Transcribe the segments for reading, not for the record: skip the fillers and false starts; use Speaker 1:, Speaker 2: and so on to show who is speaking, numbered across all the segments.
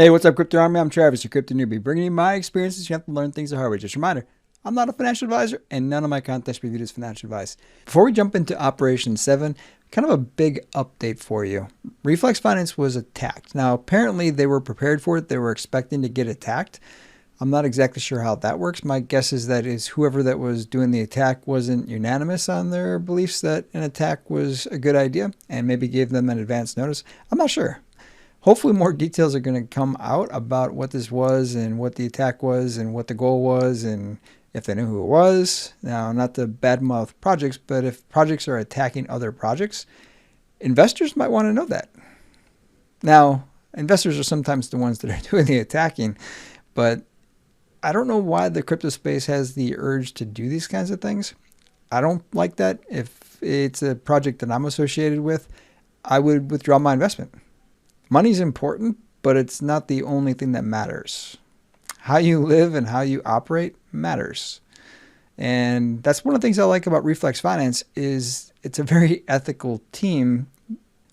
Speaker 1: Hey, what's up, Crypto Army? I'm Travis, your crypto newbie, bringing you my experiences. You have to learn things the hard way. Just a reminder, I'm not a financial advisor, and none of my content should be viewed as financial advice. Before we jump into Operation 7, kind of a big update for you. Reflex Finance was attacked. Now, apparently they were prepared for it. They were expecting to get attacked. I'm not exactly sure how that works. My guess is that whoever that was doing the attack wasn't unanimous on their beliefs that an attack was a good idea and maybe gave them an advance notice. I'm not sure. Hopefully more details are going to come out about what this was and what the attack was and what the goal was and if they knew who it was. Now, not to badmouth projects, but if projects are attacking other projects, investors might want to know that. Now, investors are sometimes the ones that are doing the attacking, but I don't know why the crypto space has the urge to do these kinds of things. I don't like that. If it's a project that I'm associated with, I would withdraw my investment. Money's important, but it's not the only thing that matters. How you live and how you operate matters. And that's one of the things I like about Reflex Finance is it's a very ethical team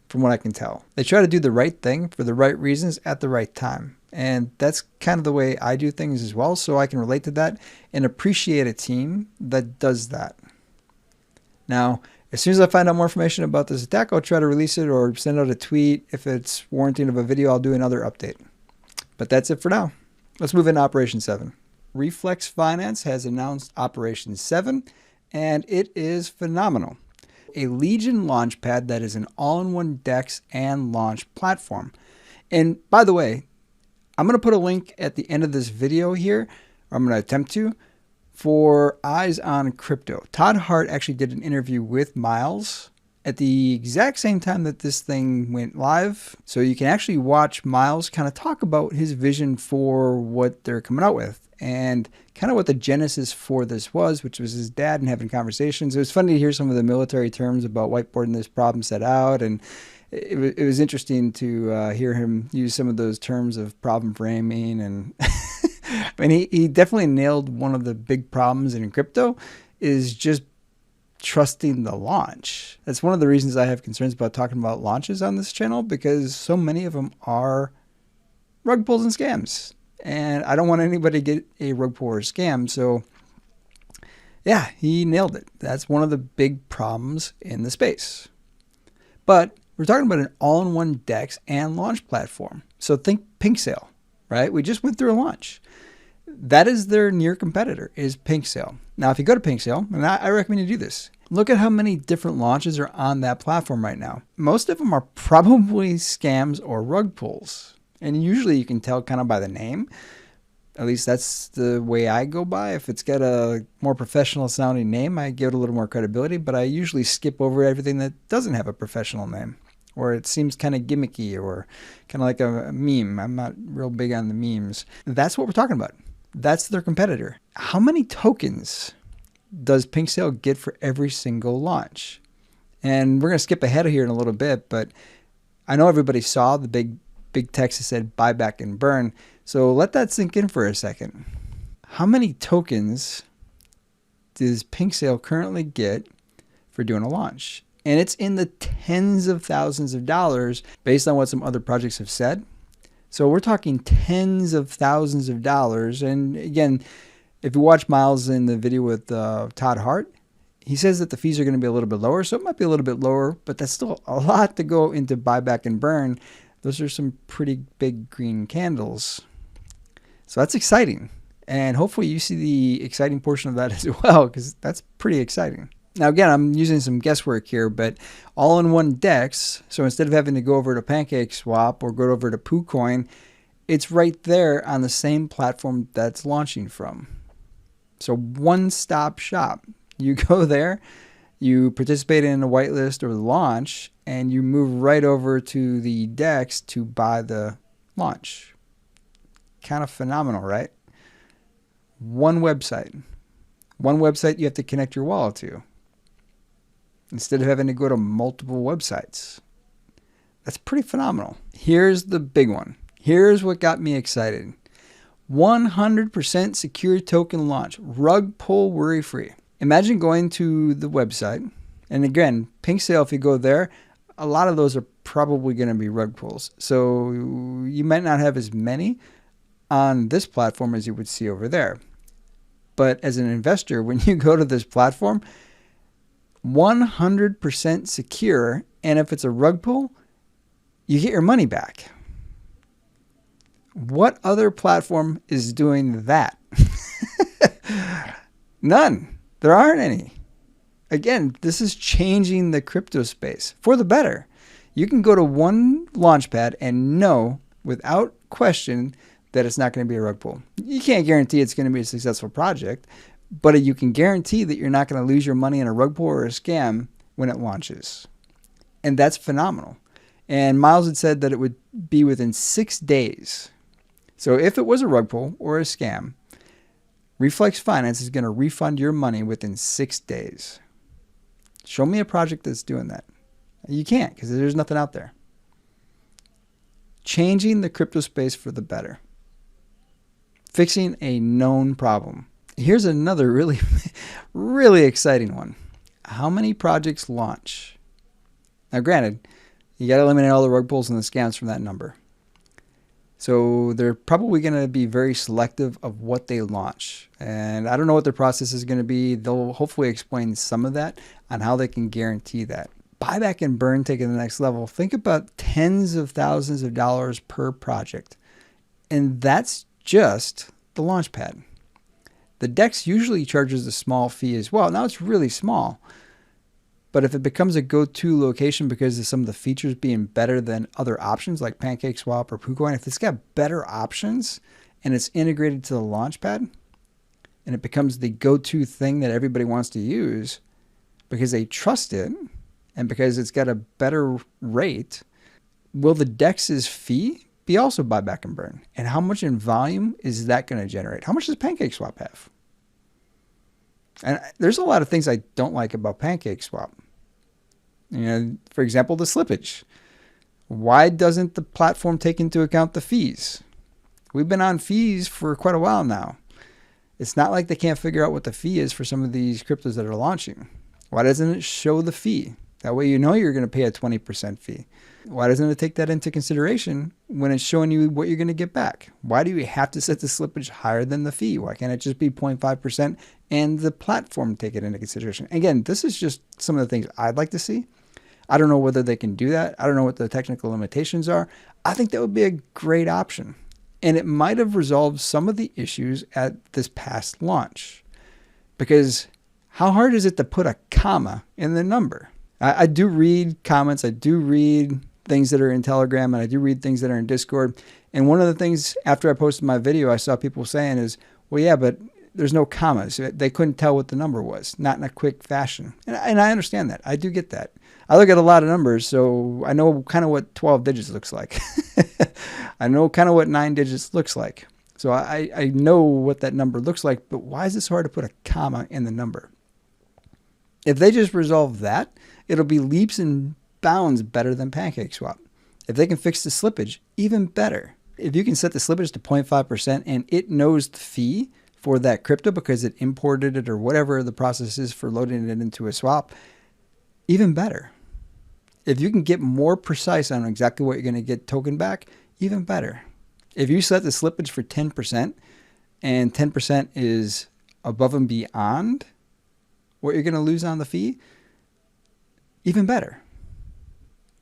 Speaker 1: from what I can tell. They try to do the right thing for the right reasons at the right time. And that's kind of the way I do things as well, so I can relate to that and appreciate a team that does that. Now, as soon as I find out more information about this attack, I'll try to release it or send out a tweet. If it's warranting of a video, I'll do another update. But that's it for now. Let's move into Operation 7. Reflex Finance has announced Operation 7, and it is phenomenal. A Legion launchpad that is an all-in-one DEX and launch platform. And by the way, I'm going to put a link at the end of this video here, or I'm going to attempt to, for Eyes on Crypto. Todd Hart actually did an interview with Miles at the exact same time that this thing went live. So you can actually watch Miles kind of talk about his vision for what they're coming out with and kind of what the genesis for this was, which was his dad and having conversations. It was funny to hear some of the military terms about whiteboarding this problem set out, and it was interesting to hear him use some of those terms of problem framing. And I mean, he definitely nailed one of the big problems in crypto is just trusting the launch. That's one of the reasons I have concerns about talking about launches on this channel, because so many of them are rug pulls and scams. And I don't want anybody to get a rug pull or scam. So yeah, he nailed it. That's one of the big problems in the space. But we're talking about an all-in-one DEX and launch platform. So think Pink Sale, right? We just went through a launch. That is their near competitor, is Pink Sale. Now, if you go to Pink Sale, and I recommend you do this, look at how many different launches are on that platform right now. Most of them are probably scams or rug pulls. And usually you can tell kind of by the name. At least that's the way I go by. If it's got a more professional sounding name, I give it a little more credibility, but I usually skip over everything that doesn't have a professional name, or it seems kind of gimmicky or kind of like a meme. I'm not real big on the memes. That's what we're talking about. That's their competitor. How many tokens does Pink Sale get for every single launch? And we're going to skip ahead of here in a little bit, but I know everybody saw the big text that said buy back and burn. So let that sink in for a second. How many tokens does Pink Sale currently get for doing a launch? And it's in the tens of thousands of dollars based on what some other projects have said. So we're talking tens of thousands of dollars. And again, if you watch Miles in the video with Todd Hart, he says that the fees are going to be a little bit lower. So it might be a little bit lower, but that's still a lot to go into buyback and burn. Those are some pretty big green candles. So that's exciting. And hopefully you see the exciting portion of that as well, because that's pretty exciting. Now, again, I'm using some guesswork here, but all-in-one DEX, so instead of having to go over to PancakeSwap or go over to PooCoin, it's right there on the same platform that's launching from. So one-stop shop. You go there, you participate in a whitelist or the launch, and you move right over to the DEX to buy the launch. Kind of phenomenal, right? One website. One website you have to connect your wallet to, instead of having to go to multiple websites. That's pretty phenomenal. Here's the big one. Here's what got me excited. 100% secure token launch. Rug pull worry-free. Imagine going to the website. And again, Pink Sale, if you go there, a lot of those are probably going to be rug pulls. So you might not have as many on this platform as you would see over there. But as an investor, when you go to this platform, 100% secure, and if it's a rug pull, you get your money back. What other platform is doing that? None. There aren't any. Again, this is changing the crypto space for the better. You can go to one launchpad and know without question that it's not going to be a rug pull. You can't guarantee it's going to be a successful project, but you can guarantee that you're not going to lose your money in a rug pull or a scam when it launches. And that's phenomenal. And Miles had said that it would be within 6 days. So if it was a rug pull or a scam, Reflex Finance is going to refund your money within 6 days. Show me a project that's doing that. You can't, because there's nothing out there. Changing the crypto space for the better. Fixing a known problem. Here's another really, really exciting one. How many projects launch? Now, granted, you got to eliminate all the rug pulls and the scams from that number. So they're probably going to be very selective of what they launch. And I don't know what their process is going to be. They'll hopefully explain some of that on how they can guarantee that. Buyback and burn take it to the next level. Think about tens of thousands of dollars per project. And that's just the launchpad. The DEX usually charges a small fee as well. Now it's really small. But if it becomes a go-to location because of some of the features being better than other options like PancakeSwap or KuCoin, if it's got better options and it's integrated to the launchpad and it becomes the go-to thing that everybody wants to use because they trust it and because it's got a better rate, will the DEX's fee be also buyback and burn? And how much in volume is that going to generate? How much does PancakeSwap have? And there's a lot of things I don't like about PancakeSwap. You know, for example, the slippage. Why doesn't the platform take into account the fees? We've been on fees for quite a while now. It's not like they can't figure out what the fee is for some of these cryptos that are launching. Why doesn't it show the fee? That way you know you're going to pay a 20% fee. Why doesn't it take that into consideration when it's showing you what you're going to get back? Why do you have to set the slippage higher than the fee? Why can't it just be 0.5% and the platform take it into consideration? Again, this is just some of the things I'd like to see. I don't know whether they can do that. I don't know what the technical limitations are. I think that would be a great option. And it might have resolved some of the issues at this past launch. Because how hard is it to put a comma in the number? I do read comments. I do read things that are in Telegram, and I do read things that are in Discord. And one of the things after I posted my video, I saw people saying is, well, yeah, but there's no commas. They couldn't tell what the number was, not in a quick fashion. And I understand that. I do get that. I look at a lot of numbers, so I know kind of what 12 digits looks like. I know kind of what 9 digits looks like. So I know what that number looks like, but why is it so hard to put a comma in the number? If they just resolve that, it'll be leaps and bounds better than PancakeSwap. If they can fix the slippage, even better. If you can set the slippage to 0.5% and it knows the fee for that crypto because it imported it or whatever the process is for loading it into a swap, even better. If you can get more precise on exactly what you're going to get token back, even better. If you set the slippage for 10% and 10% is above and beyond what you're going to lose on the fee, even better.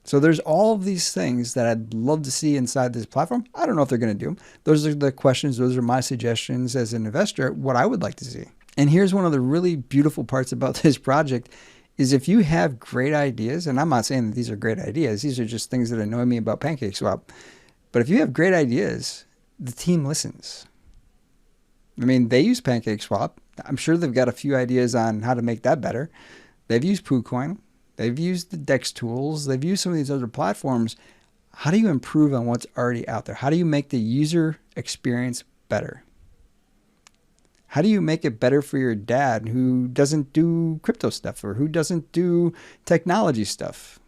Speaker 1: So there's all of these things that I'd love to see inside this platform. I don't know if they're going to do them. Those are the questions. Those are my suggestions as an investor, what I would like to see. And here's one of the really beautiful parts about this project is if you have great ideas, and I'm not saying that these are great ideas. These are just things that annoy me about PancakeSwap. But if you have great ideas, the team listens. I mean, they use PancakeSwap. I'm sure they've got a few ideas on how to make that better. They've used KuCoin. They've used the DEX tools. They've used some of these other platforms. How do you improve on what's already out there? How do you make the user experience better? How do you make it better for your dad who doesn't do crypto stuff or who doesn't do technology stuff?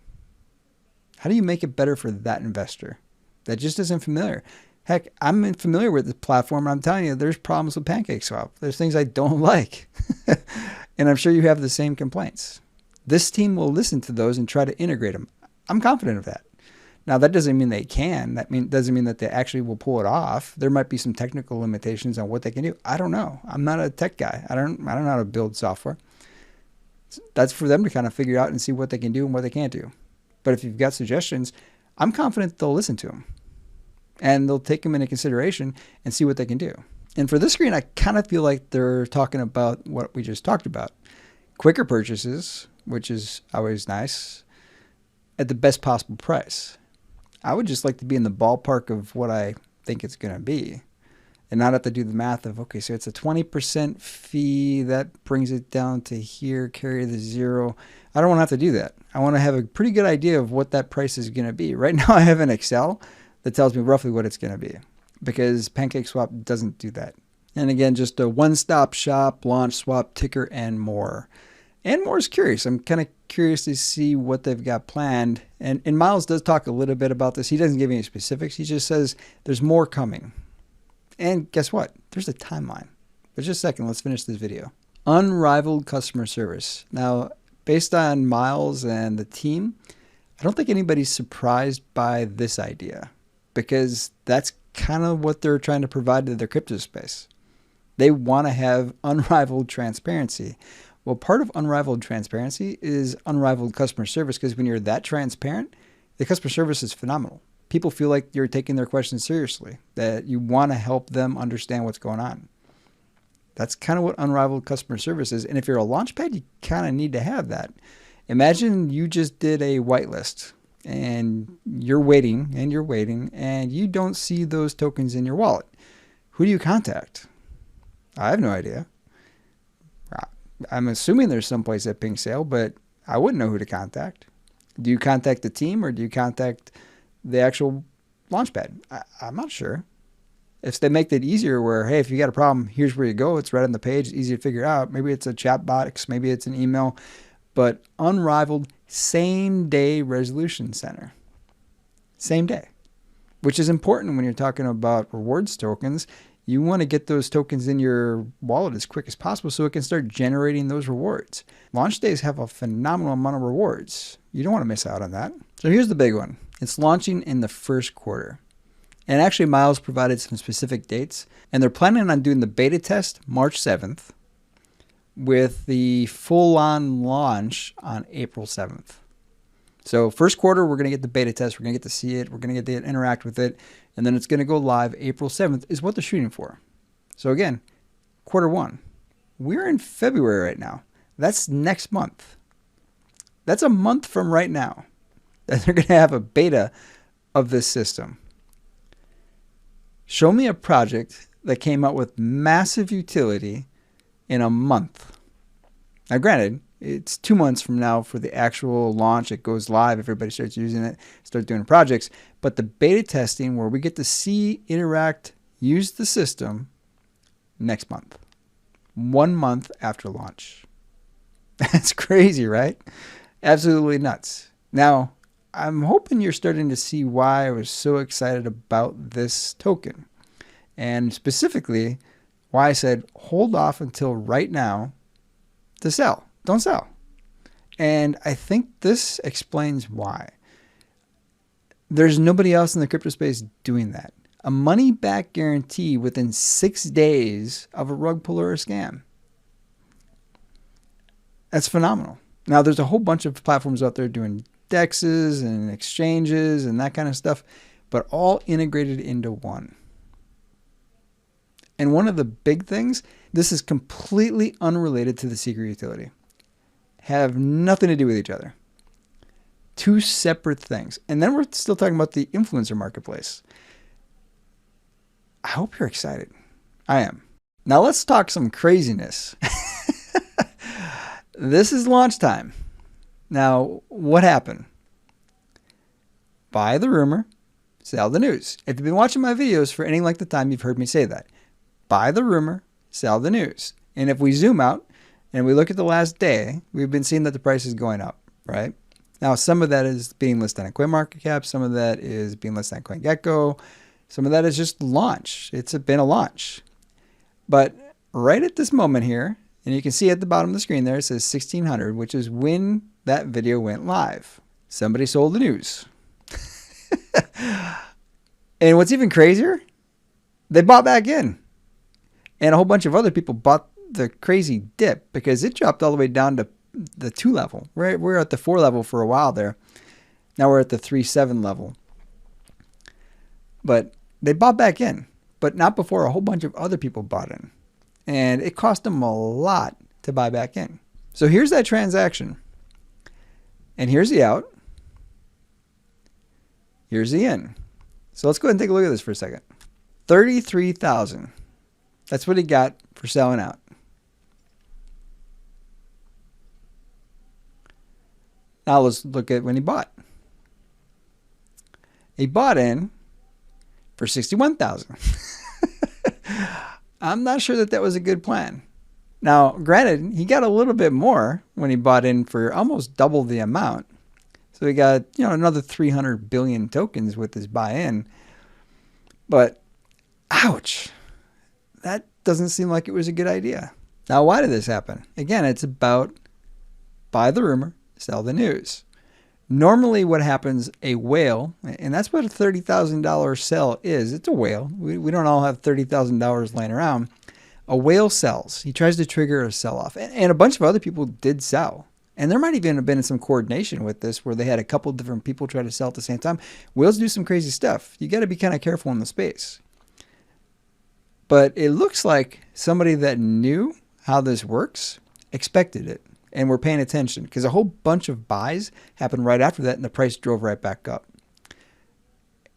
Speaker 1: How do you make it better for that investor that just isn't familiar? Heck, I'm familiar with the platform, and I'm telling you, there's problems with PancakeSwap. There's things I don't like. And I'm sure you have the same complaints. This team will listen to those and try to integrate them. I'm confident of that. Now, that doesn't mean they can. Doesn't mean that they actually will pull it off. There might be some technical limitations on what they can do. I don't know. I'm not a tech guy. I don't know how to build software. That's for them to kind of figure out and see what they can do and what they can't do. But if you've got suggestions, I'm confident they'll listen to them. And they'll take them into consideration and see what they can do. And for this screen, I kind of feel like they're talking about what we just talked about. Quicker purchases, which is always nice, at the best possible price. I would just like to be in the ballpark of what I think it's going to be and not have to do the math of, okay, so it's a 20% fee. That brings it down to here, carry the zero. I don't want to have to do that. I want to have a pretty good idea of what that price is going to be. Right now I have an Excel that tells me roughly what it's going to be because PancakeSwap doesn't do that. And again, just a one-stop shop, launch, swap, ticker, and more. And more is curious. I'm kind of curious to see what they've got planned. And Miles does talk a little bit about this. He doesn't give any specifics. He just says there's more coming. And guess what? There's a timeline. But just a second, let's finish this video. Unrivaled customer service. Now, based on Miles and the team, I don't think anybody's surprised by this idea because that's kind of what they're trying to provide to their crypto space. They want to have unrivaled transparency. Well, part of unrivaled transparency is unrivaled customer service because when you're that transparent, the customer service is phenomenal. People feel like you're taking their questions seriously, that you want to help them understand what's going on. That's kind of what unrivaled customer service is. And if you're a launchpad, you kind of need to have that. Imagine you just did a whitelist and you're waiting and you don't see those tokens in your wallet. Who do you contact? I have no idea. I'm assuming there's someplace at Pink Sale, but I wouldn't know who to contact. Do you contact the team or do you contact the actual launchpad? I'm not sure. If they make that easier where, hey, if you got a problem, here's where you go. It's right on the page. It's easy to figure out. Maybe it's a chat box. Maybe it's an email. But unrivaled same-day resolution center. Same day. Which is important when you're talking about rewards tokens. You want to get those tokens in your wallet as quick as possible so it can start generating those rewards. Launch days have a phenomenal amount of rewards. You don't want to miss out on that. So here's the big one. It's launching in the first quarter. And actually, Miles provided some specific dates. And they're planning on doing the beta test March 7th with the full-on launch on April 7th. So first quarter, we're going to get the beta test. We're going to get to see it. We're going to get to interact with it. And then it's going to go live April 7th is what they're shooting for. So again, quarter one. We're in February right now. That's next month. That's a month from right now that they're going to have a beta of this system. Show me a project that came out with massive utility in a month. Now, granted, it's 2 months from now for the actual launch. It goes live. Everybody starts using it, start doing projects. But the beta testing where we get to see, interact, use the system next month. 1 month after launch. That's crazy, right? Absolutely nuts. Now, I'm hoping you're starting to see why I was so excited about this token. And specifically, why I said hold off until right now to sell. Don't sell. And I think this explains why. There's nobody else in the crypto space doing that. A money-back guarantee within 6 days of a rug pull or a scam. That's phenomenal. Now, there's a whole bunch of platforms out there doing DEXs and exchanges and that kind of stuff, but all integrated into one. And one of the big things, this is completely unrelated to the secret utility. Have nothing to do with each other. Two separate things. And then we're still talking about the influencer marketplace. I hope you're excited. I am. Now let's talk some craziness. This is launch time. Now, what happened? Buy the rumor, sell the news. If you've been watching my videos for any length of time, you've heard me say that. Buy the rumor, sell the news. And if we zoom out and we look at the last day, we've been seeing that the price is going up, right? Now, some of that is being listed on CoinMarketCap. Some of that is being listed on CoinGecko. Some of that is just launch. It's been a launch. But right at this moment here, and you can see at the bottom of the screen there, it says 1600, which is when that video went live. Somebody sold the news. And what's even crazier, they bought back in. And a whole bunch of other people bought the crazy dip because it dropped all the way down to the 2 level. We're at the 4 level for a while there. Now we're at the 3.7 level. But they bought back in, but not before a whole bunch of other people bought in. And it cost them a lot to buy back in. So here's that transaction. And here's the out. Here's the in. So let's go ahead and take a look at this for a second. 33,000. That's what he got for selling out. Now let's look at when he bought. He bought in for 61,000. I'm not sure that was a good plan. Now, granted, he got a little bit more when he bought in for almost double the amount. So he got, another 300 billion tokens with his buy-in. But, ouch. That doesn't seem like it was a good idea. Now, why did this happen? Again, it's about buy the rumor, sell the news. Normally what happens, a whale, and that's what a $30,000 sell is. It's a whale. We don't all have $30,000 laying around. A whale sells. He tries to trigger a sell-off. And a bunch of other people did sell. And there might even have been some coordination with this where they had a couple different people try to sell at the same time. Whales do some crazy stuff. You got to be kind of careful in the space. But it looks like somebody that knew how this works expected it and were paying attention because a whole bunch of buys happened right after that and the price drove right back up.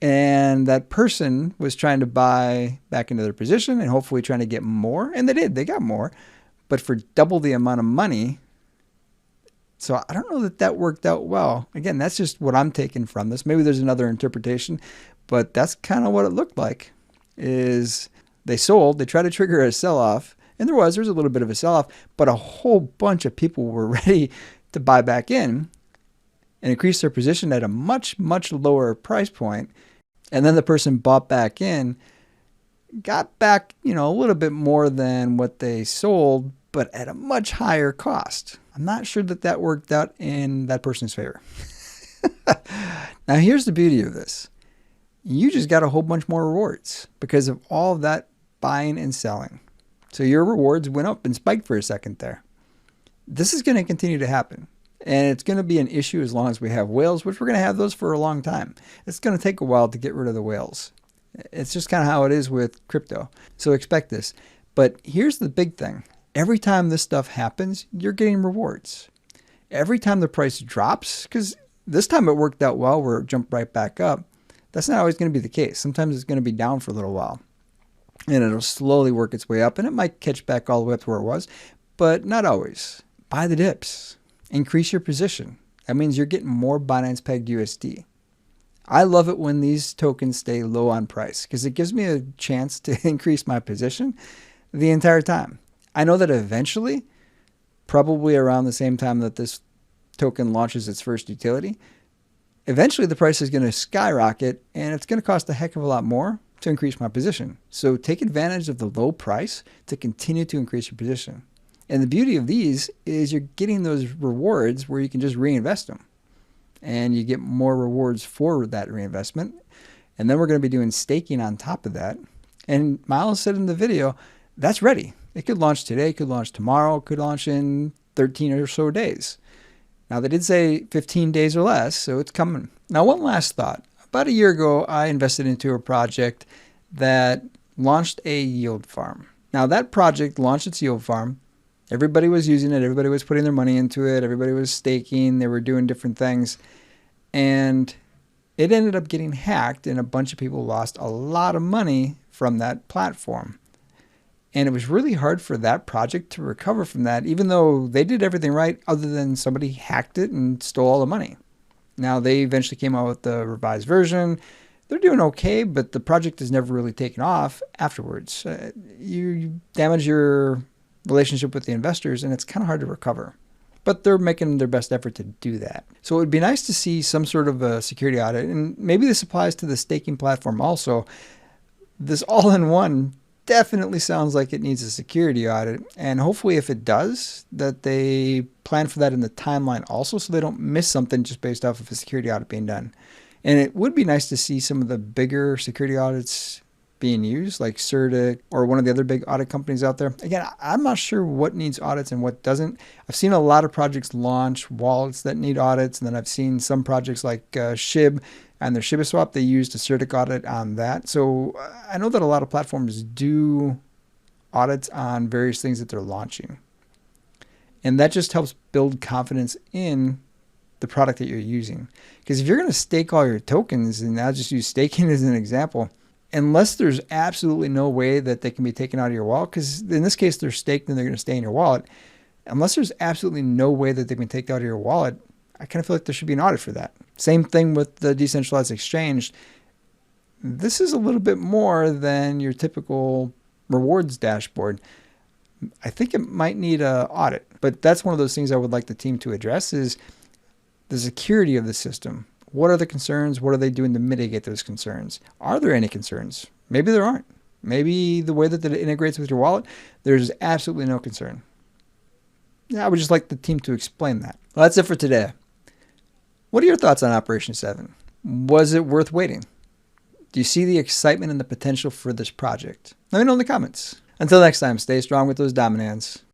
Speaker 1: And that person was trying to buy back into their position and hopefully trying to get more. And they did. They got more. But for double the amount of money. So I don't know that worked out well. Again, that's just what I'm taking from this. Maybe there's another interpretation. But that's kind of what it looked like. Is they sold. They tried to trigger a sell-off. And there was a little bit of a sell-off. But a whole bunch of people were ready to buy back in and increase their position at a much, much lower price point. And then the person bought back in, got back, a little bit more than what they sold, but at a much higher cost. I'm not sure that worked out in that person's favor. Now, here's the beauty of this. You just got a whole bunch more rewards because of all of that buying and selling. So your rewards went up and spiked for a second there. This is going to continue to happen. And it's going to be an issue as long as we have whales, which we're going to have those for a long time. It's going to take a while to get rid of the whales. It's just kind of how it is with crypto. So expect this. But here's the big thing. Every time this stuff happens, you're getting rewards. Every time the price drops, because this time it worked out well where it jumped right back up, that's not always going to be the case. Sometimes it's going to be down for a little while. And it'll slowly work its way up. And it might catch back all the way up to where it was. But not always. Buy the dips. Increase your position. That means you're getting more Binance-Pegged USD. I love it when these tokens stay low on price because it gives me a chance to increase my position the entire time. I know that eventually, probably around the same time that this token launches its first utility, eventually the price is going to skyrocket and it's going to cost a heck of a lot more to increase my position. So take advantage of the low price to continue to increase your position. And the beauty of these is you're getting those rewards where you can just reinvest them. And you get more rewards for that reinvestment. And then we're going to be doing staking on top of that. And Miles said in the video, that's ready. It could launch today, it could launch tomorrow, it could launch in 13 or so days. Now, they did say 15 days or less, so it's coming. Now, one last thought. About a year ago, I invested into a project that launched a yield farm. Now, that project launched its yield farm. Everybody was using it. Everybody was putting their money into it. Everybody was staking. They were doing different things. And it ended up getting hacked, and a bunch of people lost a lot of money from that platform. And it was really hard for that project to recover from that, even though they did everything right other than somebody hacked it and stole all the money. Now, they eventually came out with the revised version. They're doing okay, but the project has never really taken off afterwards. You damage your relationship with the investors, and it's kind of hard to recover. But they're making their best effort to do that. So it would be nice to see some sort of a security audit, and maybe this applies to the staking platform also. This all-in-one definitely sounds like it needs a security audit, and hopefully if it does, that they plan for that in the timeline also so they don't miss something just based off of a security audit being done. And it would be nice to see some of the bigger security audits being used, like Certic or one of the other big audit companies out there. Again, I'm not sure what needs audits and what doesn't. I've seen a lot of projects launch wallets that need audits, and then I've seen some projects like SHIB and their ShibSwap, they used a Certic audit on that. So I know that a lot of platforms do audits on various things that they're launching. And that just helps build confidence in the product that you're using. Because if you're going to stake all your tokens, and I'll just use staking as an example, unless there's absolutely no way that they can be taken out of your wallet, because in this case they're staked and they're going to stay in your wallet, unless there's absolutely no way that they can take out of your wallet, I kind of feel like there should be an audit for that. Same thing with the decentralized exchange. This is a little bit more than your typical rewards dashboard. I think it might need an audit, but that's one of those things I would like the team to address is the security of the system. What are the concerns? What are they doing to mitigate those concerns? Are there any concerns? Maybe there aren't. Maybe the way that it integrates with your wallet, there's absolutely no concern. Yeah, I would just like the team to explain that. Well, that's it for today. What are your thoughts on Operation 7? Was it worth waiting? Do you see the excitement and the potential for this project? Let me know in the comments. Until next time, stay strong with those dominants.